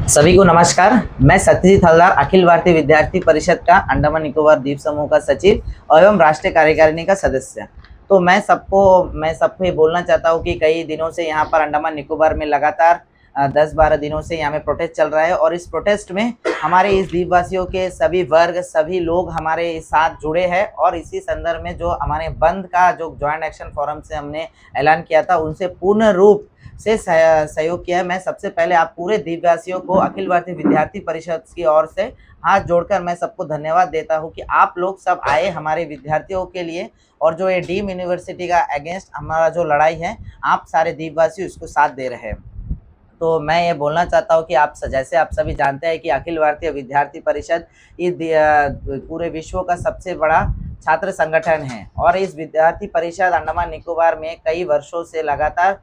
सभी को नमस्कार। मैं सत्यजीत हलदार अखिल भारतीय विद्यार्थी परिषद का अंडमान निकोबार द्वीप समूह का सचिव एवं राष्ट्रीय कार्यकारिणी का सदस्य। तो मैं सबको ये बोलना चाहता हूँ कि कई दिनों से यहाँ पर अंडमान निकोबार में लगातार 10-12 दिनों से यहाँ में प्रोटेस्ट चल रहा है और इस प्रोटेस्ट में हमारे इस द्वीपवासियों के सभी वर्ग सभी लोग हमारे साथ जुड़े हैं और इसी संदर्भ में जो हमारे बंद का जो ज्वाइंट एक्शन फोरम से हमने ऐलान किया था उनसे पूर्ण रूप से सहयोग किया है। मैं सबसे पहले आप पूरे द्वीपवासियों को अखिल भारतीय विद्यार्थी परिषद की ओर से हाथ जोड़कर मैं सबको धन्यवाद देता हूं कि आप लोग सब आए हमारे विद्यार्थियों के लिए और जो ये डीम यूनिवर्सिटी का अगेंस्ट हमारा जो लड़ाई है आप सारे द्वीपवासी उसको साथ दे रहे हैं। तो मैं ये बोलना चाहता हूँ कि जैसे आप सभी जानते हैं कि अखिल भारतीय विद्यार्थी परिषद इस पूरे विश्व का सबसे बड़ा छात्र संगठन है और इस विद्यार्थी परिषद अंडमान निकोबार में कई वर्षों से लगातार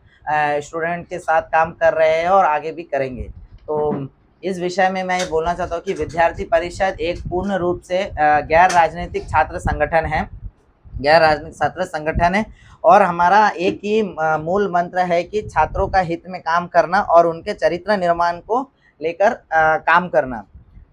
स्टूडेंट के साथ काम कर रहे हैं और आगे भी करेंगे। तो इस विषय में मैं ये बोलना चाहता हूँ कि विद्यार्थी परिषद एक पूर्ण रूप से गैर राजनीतिक छात्र संगठन है और हमारा एक ही मूल मंत्र है कि छात्रों का हित में काम करना और उनके चरित्र निर्माण को लेकर काम करना।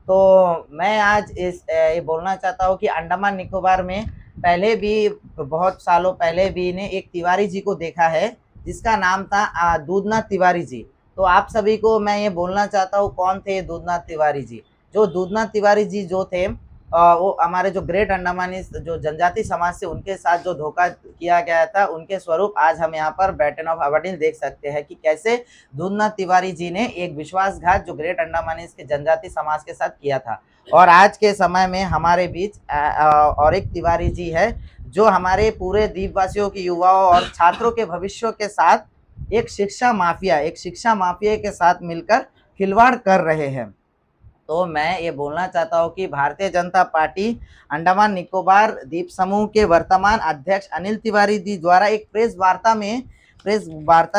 तो मैं आज ये बोलना चाहता हूँ कि अंडमान निकोबार में पहले भी बहुत सालों पहले भी ने एक तिवारी जी को देखा है जिसका नाम था दूधनाथ तिवारी जी। तो आप सभी को मैं ये बोलना चाहता हूँ कौन थे दूधनाथ तिवारी जी। जो दूधनाथ तिवारी जी जो थे वो हमारे जो ग्रेट अंडमानी जो जनजाति समाज से उनके साथ जो धोखा किया गया था उनके स्वरूप आज हम यहाँ पर बैटन ऑफ अबरडीन देख सकते हैं कि कैसे दूधनाथ तिवारी जी ने एक विश्वासघात जो ग्रेट अंडमानी के जनजाति समाज के साथ किया था। और आज के समय में हमारे बीच और एक तिवारी जी है जो हमारे पूरे द्वीपवासियों के युवाओं और छात्रों के भविष्य के साथ एक शिक्षा माफिया के साथ मिलकर खिलवाड़ कर रहे हैं। तो मैं ये बोलना चाहता हूँ कि भारतीय जनता पार्टी अंडमान निकोबार द्वीप समूह के वर्तमान अध्यक्ष अनिल तिवारी जी द्वारा एक प्रेस वार्ता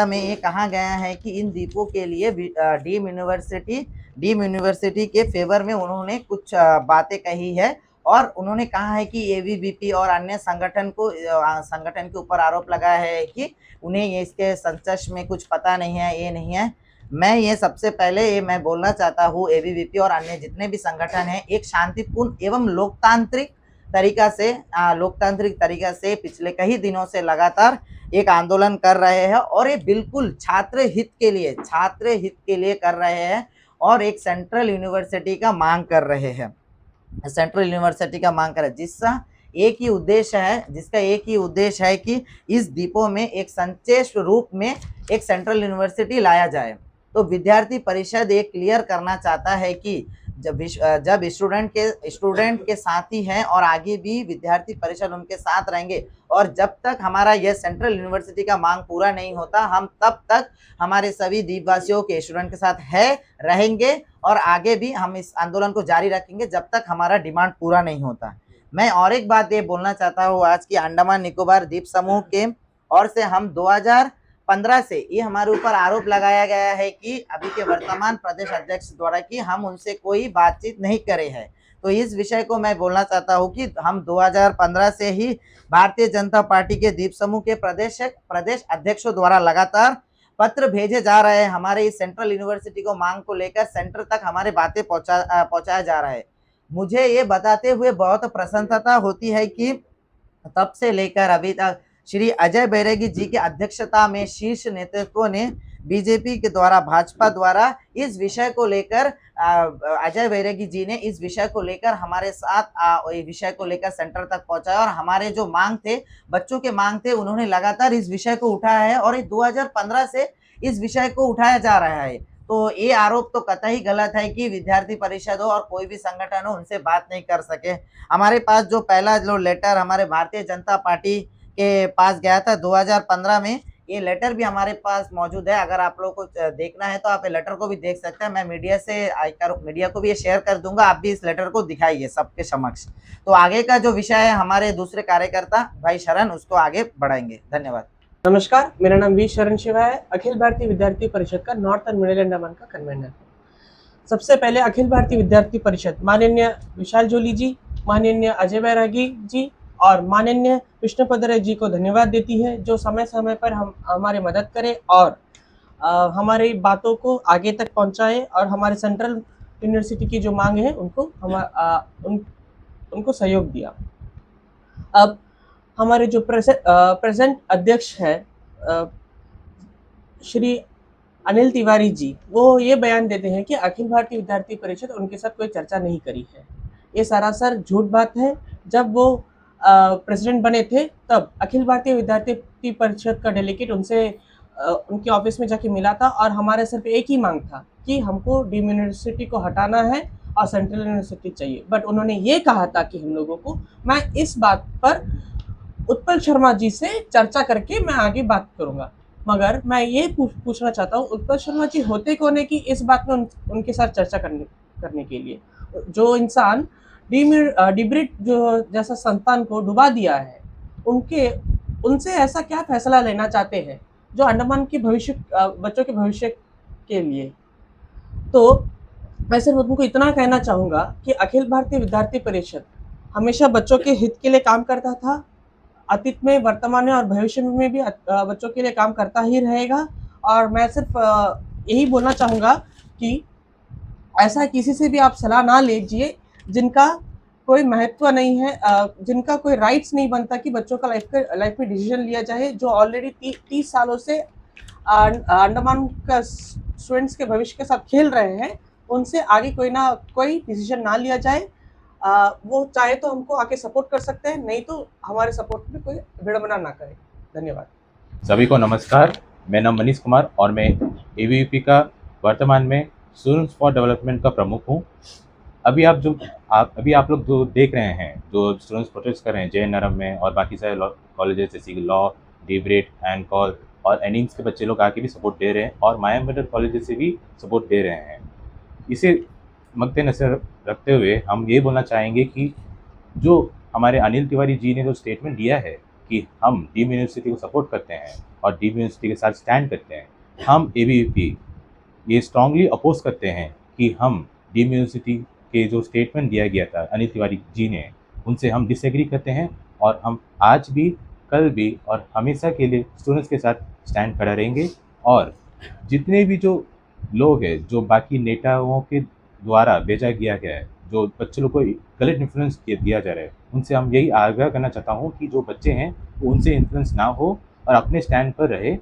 में ये कहा गया है कि इन द्वीपों के लिए डीम यूनिवर्सिटी के फेवर में उन्होंने कुछ बातें कही है और उन्होंने कहा है कि एबीवीपी और अन्य संगठन के ऊपर आरोप लगाया है कि उन्हें इसके संचश में कुछ पता नहीं है, ये नहीं है। मैं ये सबसे पहले ये मैं बोलना चाहता हूँ एबीवीपी और अन्य जितने भी संगठन हैं एक शांतिपूर्ण एवं लोकतांत्रिक तरीका से पिछले कई दिनों से लगातार एक आंदोलन कर रहे हैं और ये बिल्कुल छात्र हित के लिए कर रहे हैं और एक सेंट्रल यूनिवर्सिटी का मांग कर रहे हैं जिसका एक ही उद्देश्य है कि इस द्वीपों में एक संचेष्ट रूप में एक सेंट्रल यूनिवर्सिटी लाया जाए। तो विद्यार्थी परिषद एक क्लियर करना चाहता है कि जब स्टूडेंट के साथ ही हैं और आगे भी विद्यार्थी परिषद उनके साथ रहेंगे और जब तक हमारा यह सेंट्रल यूनिवर्सिटी का मांग पूरा नहीं होता हम तब तक हमारे सभी द्वीपवासियों के स्टूडेंट के साथ रहेंगे और आगे भी हम इस आंदोलन को जारी रखेंगे जब तक हमारा डिमांड पूरा नहीं होता। मैं और एक बात ये बोलना चाहता हूँ आज की अंडमान निकोबार द्वीप समूह के और से हम 2015 से ये हमारे ऊपर आरोप लगाया गया है कि अभी के वर्तमान प्रदेश अध्यक्ष द्वारा कि हम उनसे कोई बातचीत नहीं करे हैं। तो इस विषय को मैं बोलना चाहता हूँ कि हम 2015 से ही भारतीय जनता पार्टी के द्वीप समूह के प्रदेश अध्यक्षों द्वारा लगातार पत्र भेजे जा रहे हैं हमारे इस सेंट्रल यूनिवर्सिटी को मांग को लेकर सेंटर तक हमारे बातें पहुंचाया जा रहा है। मुझे ये बताते हुए बहुत प्रसन्नता होती है कि तब से लेकर अभी तक श्री अजय बैरागी जी की अध्यक्षता में शीर्ष नेतृत्व ने बीजेपी के द्वारा भाजपा द्वारा इस विषय को लेकर अजय बैरागी जी ने इस विषय को लेकर हमारे साथ विषय को लेकर सेंटर तक पहुंचाया और हमारे जो मांग थे बच्चों के मांग थे उन्होंने लगातार इस विषय को उठाया है और 2015 से इस विषय को उठाया जा रहा है। तो ये आरोप तो कतई गलत है कि विद्यार्थी परिषद हो और कोई भी संगठन हो उनसे बात नहीं कर सके। हमारे पास जो पहला जो लेटर हमारे भारतीय जनता पार्टी के पास गया था 2015 में, ये लेटर भी हमारे पास मौजूद है। अगर आप लोग को देखना है तो आप ये लेटर को भी देख सकते हैं। मैं मीडिया को भी ये शेयर कर दूंगा, आप भी इस लेटर को दिखाइए सबके समक्ष। तो आगे का जो विषय है हमारे दूसरे कार्यकर्ता भाई शरण उसको आगे बढ़ाएंगे। धन्यवाद। नमस्कार, मेरा नाम वी शरण शिवा है, अखिल भारतीय विद्यार्थी परिषद का नॉर्थ एंड मिडिल अंडमान का कन्वीनर। सबसे पहले अखिल भारतीय विद्यार्थी परिषद माननीय विशाल जोली जी, माननीय अजय बैरागी जी और माननीय विष्णुपद राय जी को धन्यवाद देती है जो समय समय पर हमारी मदद करें और हमारी बातों को आगे तक पहुंचाए और हमारे सेंट्रल यूनिवर्सिटी की जो मांग है उनको सहयोग दिया। अब हमारे जो प्रेजेंट अध्यक्ष है श्री अनिल तिवारी जी, वो ये बयान देते हैं कि अखिल भारतीय विद्यार्थी परिषद उनके साथ कोई चर्चा नहीं करी है। ये सरासर झूठ बात है। जब वो प्रेसिडेंट बने थे तब अखिल भारतीय विद्यार्थी परिषद का डेलीगेट उनसे उनके ऑफिस में जाके मिला था और हमारे सिर्फ एक ही मांग था कि हमको डीम यूनिवर्सिटी को हटाना है और सेंट्रल यूनिवर्सिटी चाहिए। बट उन्होंने ये कहा था कि हम लोगों को, मैं इस बात पर उत्पल शर्मा जी से चर्चा करके मैं आगे बात करूंगा। मगर मैं ये पूछना चाहता हूँ, उत्पल शर्मा जी होते कौन है कि इस बात में उनके साथ चर्चा करने के लिए? जो इंसान डिब्रिट जो जैसा संस्थान को डुबा दिया है, उनसे ऐसा क्या फैसला लेना चाहते हैं जो अंडमान के बच्चों के भविष्य के लिए? तो मैं सिर्फ उनको इतना कहना चाहूँगा कि अखिल भारतीय विद्यार्थी परिषद हमेशा बच्चों के हित के लिए काम करता था। अतीत में, वर्तमान में और भविष्य में भी बच्चों के लिए काम करता ही रहेगा। और मैं सिर्फ यही बोलना चाहूँगा कि ऐसा किसी से भी आप सलाह ना लीजिए जिनका कोई महत्व नहीं है, जिनका कोई राइट्स नहीं बनता कि बच्चों का लाइफ में डिसीजन लिया जाए, जो ऑलरेडी 30 सालों से अंडमान का स्टूडेंट्स के भविष्य के साथ खेल रहे हैं। उनसे आगे कोई डिसीजन ना लिया जाए। वो चाहे तो हमको आके सपोर्ट कर सकते हैं, नहीं तो हमारे सपोर्ट में कोई विडंबना ना करे। धन्यवाद। सभी को नमस्कार। मैं नाम मनीष कुमार और मैं एबीवीपी का वर्तमान में स्टूडेंट्स फॉर डेवलपमेंट का प्रमुख हूँ। अभी आप लोग जो देख रहे हैं, जो स्टूडेंट्स प्रोटेस्ट कर रहे हैं JNRM में और बाकी सारे कॉलेजेस जैसे कि लॉ, डिब्रेट, एनकॉल और एनिम्स के बच्चे लोग आके भी सपोर्ट दे रहे हैं और माया मेडल कॉलेजेस से भी सपोर्ट दे रहे हैं। इसे मद्देनजर रखते हुए हम ये बोलना चाहेंगे कि जो हमारे अनिल तिवारी जी ने जो स्टेटमेंट दिया है कि हम डीम यूनिवर्सिटी को सपोर्ट करते हैं और डीम यूनिवर्सिटी के साथ स्टैंड करते हैं, हम एबीवीपी ये स्ट्रांगली अपोज करते हैं कि हम डीम यूनिवर्सिटी के जो स्टेटमेंट दिया गया था अनिल तिवारी जी ने, उनसे हम डिसएग्री करते हैं और हम आज भी, कल भी और हमेशा के लिए स्टूडेंट्स के साथ स्टैंड खड़ा रहेंगे। और जितने भी जो लोग हैं, जो बाकी नेताओं के द्वारा भेजा गया है, जो बच्चे लोग को गलत इन्फ्लुएंस दिया जा रहा है, उनसे हम यही आग्रह करना चाहता हूँ कि जो बच्चे हैं वो उनसे इन्फ्लुएंस ना हो और अपने स्टैंड पर रहे।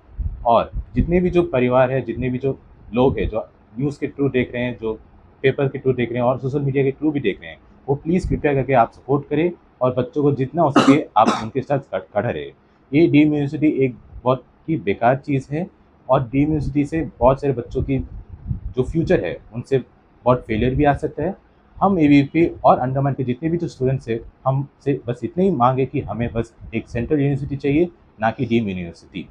और जितने भी जो परिवार है, जितने भी जो लोग हैं, जो न्यूज़ के थ्रू देख रहे हैं, जो पेपर के थ्रू देख रहे हैं और सोशल मीडिया के थ्रू भी देख रहे हैं, वो प्लीज़ कृपया करके आप सपोर्ट करें और बच्चों को जितना हो सके आप उनके साथ खड़ा रहे। ये डीम यूनिवर्सिटी एक बहुत ही बेकार चीज़ है और डीम यूनिवर्सिटी से बहुत सारे बच्चों की जो फ्यूचर है उनसे बहुत फेलियर भी आ सकता है। हम एबीवीपी और अंडमान के जितने भी जो स्टूडेंट्स हैं, हमसे बस इतनी ही मांग है कि हमें बस एक सेंट्रल यूनिवर्सिटी चाहिए, ना कि डीम यूनिवर्सिटी।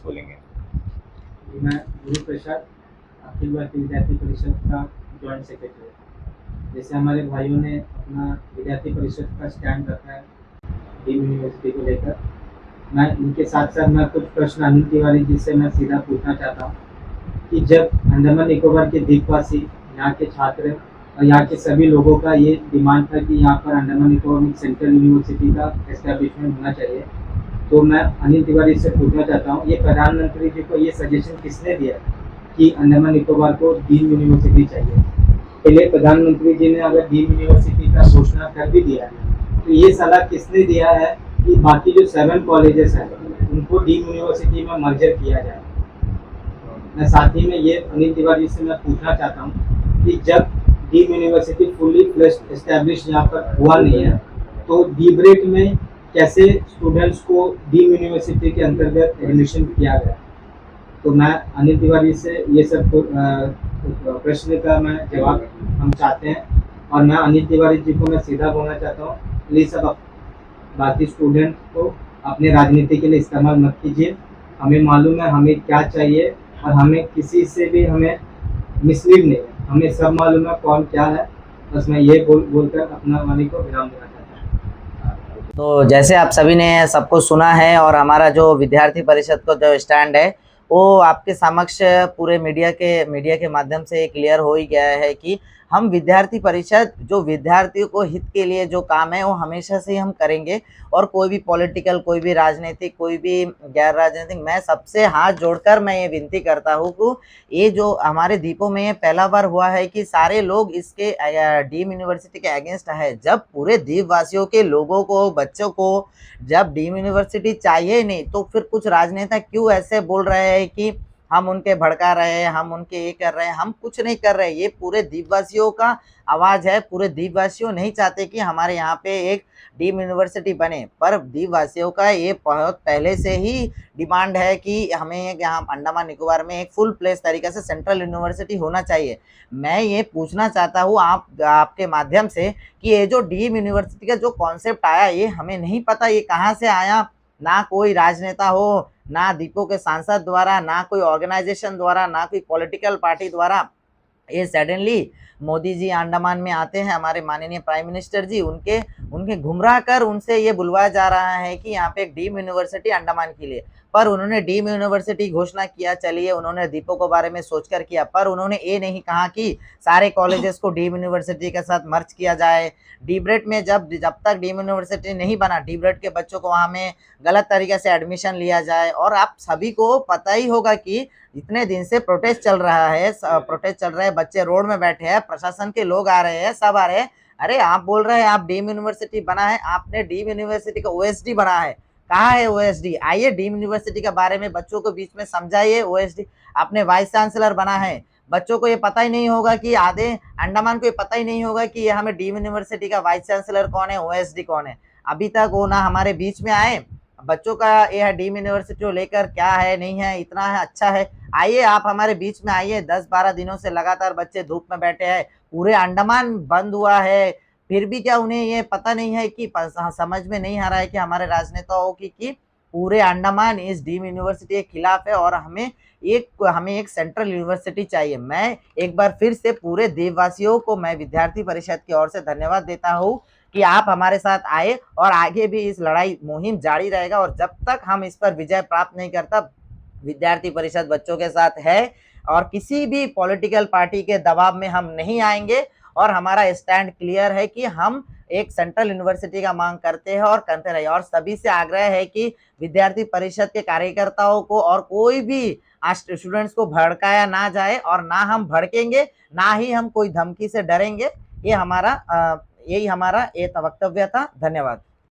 बोलेंगे मैं गुरु प्रसाद, अखिल भारतीय विद्यार्थी परिषद का जॉइंट सेक्रेटरी। जैसे हमारे भाइयों ने अपना विद्यार्थी परिषद का स्टैंड रखा है डीम यूनिवर्सिटी को लेकर, मैं इनके साथ साथ मैं कुछ प्रश्न अनिल तिवारी जी से मैं सीधा पूछना चाहता हूँ कि जब अंडमान निकोबार के द्वीपवासी, यहाँ के छात्र और यहाँ के सभी लोगों का ये डिमांड था कि यहाँ पर अंडमान निकोबार में सेंट्रल यूनिवर्सिटी का एस्टेब्लिशमेंट होना चाहिए, तो मैं अनिल तिवारी से पूछना चाहता हूँ, ये प्रधानमंत्री जी को ये सजेशन किसने दिया कि अंडमान निकोबार को डीम यूनिवर्सिटी चाहिए? पहले प्रधानमंत्री जी ने अगर डीम यूनिवर्सिटी का घोषणा कर भी दिया है, तो ये सलाह किसने दिया है कि बाकी जो 7 कॉलेजेस हैं उनको डीम यूनिवर्सिटी में मर्जर किया जाए? मैं साथ ही में ये अनिल तिवारी से मैं पूछना चाहता हूँ कि जब deem university fully fleshed establish यहाँ पर हुआ नहीं है, तो डीब्रेट में कैसे स्टूडेंट्स को डीम यूनिवर्सिटी के अंतर्गत एडमिशन किया गया? तो मैं अनिल तिवारी से ये सब प्रश्न का मैं जवाब हम चाहते हैं। और मैं अनिल तिवारी जी को मैं सीधा बोलना चाहता हूँ, प्लीज़ अब बाकी स्टूडेंट को अपने राजनीति के लिए इस्तेमाल मत कीजिए। हमें मालूम है हमें क्या चाहिए और हमें किसी से भी हमें मिसलीड नहीं है, हमें सब मालूम है कौन क्या है। बस मैं ये बोलकर अपना वाणी को विराम देना चाहता हूँ। तो जैसे आप सभी ने सबको सुना है और हमारा जो विद्यार्थी परिषद का जो स्टैंड है वो आपके समक्ष पूरे मीडिया के माध्यम से क्लियर हो ही गया है कि हम विद्यार्थी परिषद जो विद्यार्थियों को हित के लिए जो काम है वो हमेशा से हम करेंगे। और कोई भी पॉलिटिकल, कोई भी राजनीतिक, कोई भी गैर राजनीतिक, मैं सबसे हाथ जोड़कर मैं ये विनती करता हूँ कि ये जो हमारे दीपों में ये पहला बार हुआ है कि सारे लोग इसके डीम यूनिवर्सिटी के अगेंस्ट है। जब पूरे द्वीप वासियों के लोगों को, बच्चों को जब डीम यूनिवर्सिटी चाहिए नहीं, तो फिर कुछ राजनेता क्यों ऐसे बोल रहे हैं कि हम उनके भड़का रहे हैं, हम उनके ये कर रहे हैं। हम कुछ नहीं कर रहे, ये पूरे द्वीपवासियों का आवाज़ है। पूरे द्वीपवासियों नहीं चाहते कि हमारे यहाँ पे एक डीम यूनिवर्सिटी बने, पर द्वीपवासियों का ये बहुत पहले से ही डिमांड है कि हमें एक यहाँ अंडमान निकोबार में एक फुल प्लेस तरीके से सेंट्रल यूनिवर्सिटी होना चाहिए। मैं ये पूछना चाहता हूँ आपके माध्यम से कि ये जो डीम यूनिवर्सिटी का जो कॉन्सेप्ट आया, ये हमें नहीं पता ये कहाँ से आया। ना कोई राजनेता हो, ना दीपों के सांसद द्वारा, ना कोई ऑर्गेनाइजेशन द्वारा, ना कोई पॉलिटिकल पार्टी द्वारा। ये सडनली मोदी जी अंडमान में आते हैं, हमारे माननीय प्राइम मिनिस्टर जी, उनके घुमरा कर उनसे ये बुलवाया जा रहा है कि यहाँ पे एक डीम यूनिवर्सिटी अंडमान के लिए। पर उन्होंने डीम यूनिवर्सिटी घोषणा किया, चलिए उन्होंने दीपों के बारे में सोचकर किया, पर उन्होंने ये नहीं कहा कि सारे कॉलेजेस को डीम यूनिवर्सिटी के साथ मर्ज किया जाए। डीब्रेट में जब तक डीम यूनिवर्सिटी नहीं बना, डीब्रेट के बच्चों को वहाँ में गलत तरीके से एडमिशन लिया जाए। और आप सभी को पता ही होगा कि इतने दिन से प्रोटेस्ट चल रहा है, बच्चे रोड में बैठे हैं, प्रशासन के लोग आ रहे हैं, सब आ रहे हैं। अरे आप बोल रहे हैं आप डीम यूनिवर्सिटी बना है, आपने डीम यूनिवर्सिटी का ओएसडी बना है, कहाँ है ओएसडी? आइए डीम यूनिवर्सिटी के बारे में बच्चों को बीच में समझाइए। ओएसडी आपने वाइस चांसलर बना है, बच्चों को ये पता ही नहीं होगा कि आधे अंडमान को ये पता ही नहीं होगा कि ये हमें डीम यूनिवर्सिटी का वाइस चांसलर कौन है, ओएसडी कौन है। अभी तक वो ना हमारे बीच में आए। बच्चों का ये है डीम यूनिवर्सिटी को लेकर क्या है, नहीं है, इतना है, अच्छा है। आइए आप हमारे बीच में आइए। 10-12 दिनों से लगातार बच्चे धूप में बैठे हैं, पूरे अंडमान बंद हुआ है, फिर भी क्या उन्हें ये पता नहीं है कि समझ में नहीं आ रहा है कि हमारे राजनेताओं की कि पूरे अंडमान इस डीम यूनिवर्सिटी के खिलाफ है और हमें एक सेंट्रल यूनिवर्सिटी चाहिए। मैं एक बार फिर से पूरे देशवासियों को मैं विद्यार्थी परिषद की ओर से धन्यवाद देता हूँ कि आप हमारे साथ आए और आगे भी इस लड़ाई मुहिम जारी रहेगा। और जब तक हम इस पर विजय प्राप्त नहीं करता, विद्यार्थी परिषद बच्चों के साथ है और किसी भी पॉलिटिकल पार्टी के दबाव में हम नहीं आएंगे। और हमारा स्टैंड क्लियर है कि हम एक सेंट्रल यूनिवर्सिटी का मांग करते हैं और करते रहे। और सभी से आग्रह है कि विद्यार्थी परिषद के कार्यकर्ताओं को और कोई भी स्टूडेंट्स को भड़काया ना जाए, और ना हम भड़केंगे, ना ही हम कोई धमकी से डरेंगे। यही हमारा ये वक्तव्य था। धन्यवाद।